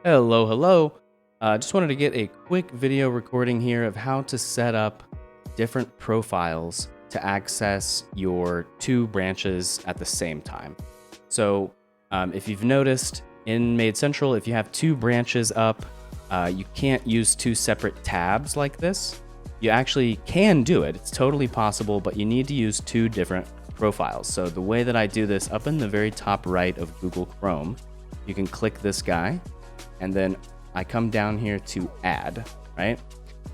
Hello, hello. Just wanted to get a quick video recording here of how to set up different profiles to access your two branches at the same time. So, if you've noticed in MaidCentral, if you have two branches up, you can't use two separate tabs like this. You actually can do it, it's totally possible, but you need to use two different profiles. So, the way that I do this, up in the very top right of Google Chrome, you can click this guy and then I come down here to add, right?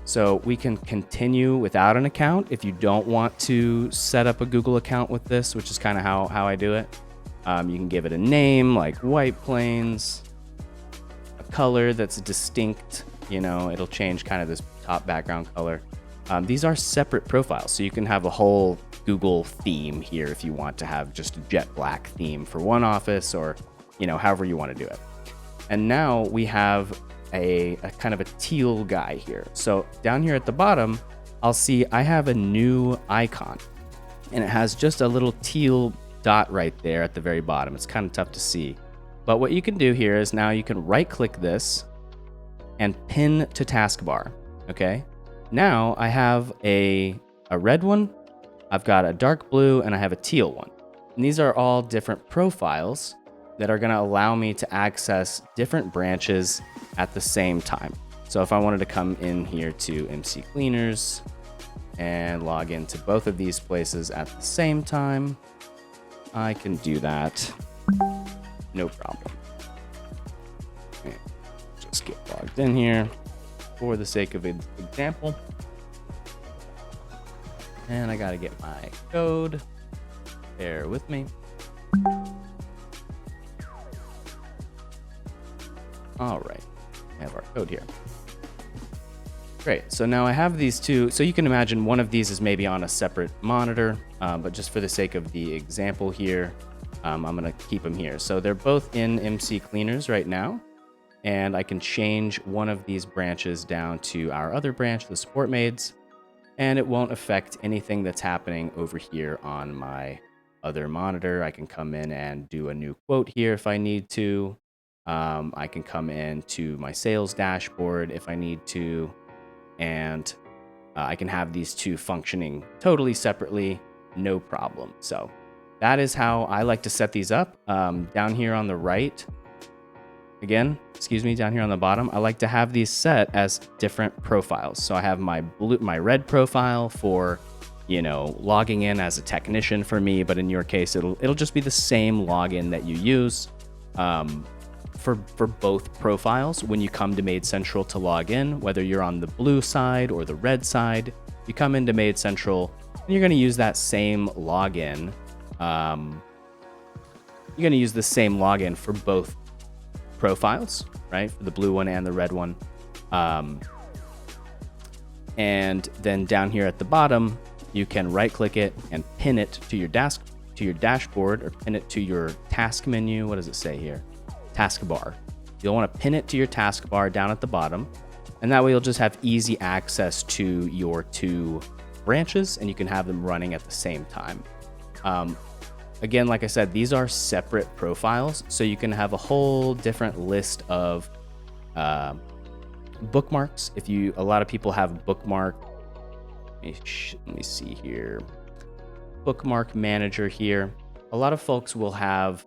So we can continue without an account if you don't want to set up a Google account with this, which is kind of how I do it. You can give it a name like White Plains, a color that's distinct, it'll change kind of this top background color. These are separate profiles, so you can have a whole Google theme here if you want to have just a jet black theme for one office or, however you want to do it. And now we have a kind of a teal guy here. So down here at the bottom, I'll see I have a new icon and it has just a little teal dot right there at the very bottom. It's kind of tough to see. But what you can do here is now you can right click this and pin to taskbar. Okay. Now I have a red one, I've got a dark blue, and I have a teal one. And these are all different profiles that are going to allow me to access different branches at the same time. So if I wanted to come in here to MC Cleaners and log into both of these places at the same time, I can do that. No problem. Okay, just get logged in here for the sake of example. And I got to get my code. Bear with me. All right, I have our code here. Great, so now I have these two. So you can imagine one of these is maybe on a separate monitor, but just for the sake of the example here, I'm gonna keep them here. So they're both in MC Cleaners right now, and I can change one of these branches down to our other branch, the support maids, and it won't affect anything that's happening over here on my other monitor. I can come in and do a new quote here if I need to. I can come in to my sales dashboard if I need to, and I can have these two functioning totally separately, no problem. So that is how I like to set these up. Down here on the right, down here on the bottom, I like to have these set as different profiles. So I have my red profile for, logging in as a technician for me, but in your case, it'll just be the same login that you use. For both profiles, when you come to MaidCentral to log in, whether you're on the blue side or the red side, you come into MaidCentral and you're going to use that same login. You're going to use the same login for both profiles, right? For the blue one and the red one. And then down here at the bottom, you can right click it and pin it to your dashboard, or pin it to your task menu. What does it say here? Taskbar. You'll want to pin it to your taskbar down at the bottom, and that way you'll just have easy access to your two branches and you can have them running at the same time. Again, like I said, these are separate profiles, so you can have a whole different list of bookmarks. A lot of people have bookmark. Let me see here. Bookmark manager here. A lot of folks will have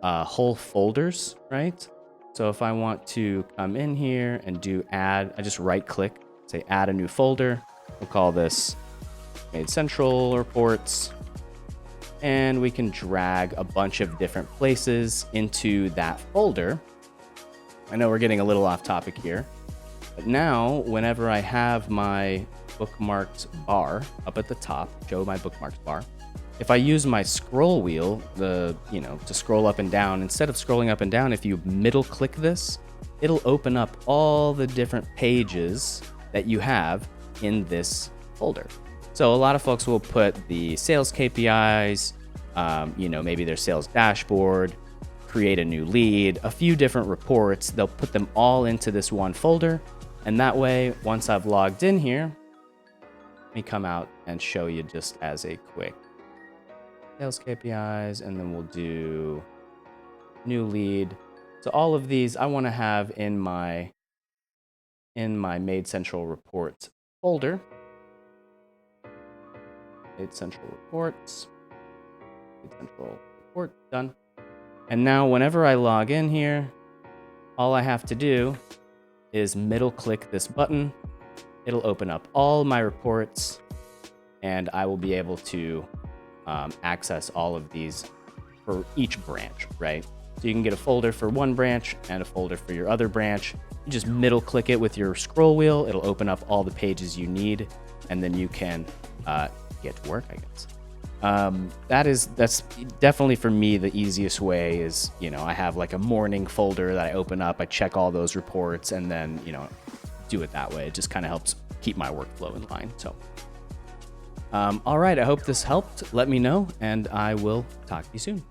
whole folders, right? So if I want to come in here and do add, I just right click, say add a new folder. We'll call this MaidCentral Reports. And we can drag a bunch of different places into that folder. I know we're getting a little off topic here, but now whenever I have my bookmarked bar up at the top, show my bookmarked bar, if I use my scroll wheel, to scroll up and down, instead of scrolling up and down, if you middle click this, it'll open up all the different pages that you have in this folder. So a lot of folks will put the sales KPIs, maybe their sales dashboard, create a new lead, a few different reports. They'll put them all into this one folder. And that way, once I've logged in here, let me come out and show you just as a quick sales KPIs, and then we'll do new lead. So all of these I want to have in my MaidCentral reports folder. MaidCentral reports. MaidCentral report done. And now whenever I log in here, all I have to do is middle click this button. It'll open up all my reports and I will be able to access all of these for each branch, right? So you can get a folder for one branch and a folder for your other branch. You just middle click it with your scroll wheel. It'll open up all the pages you need and then you can get to work, I guess. That's definitely for me the easiest way is, I have like a morning folder that I open up, I check all those reports and then, do it that way. It just kind of helps keep my workflow in line. So, all right, I hope this helped. Let me know and I will talk to you soon.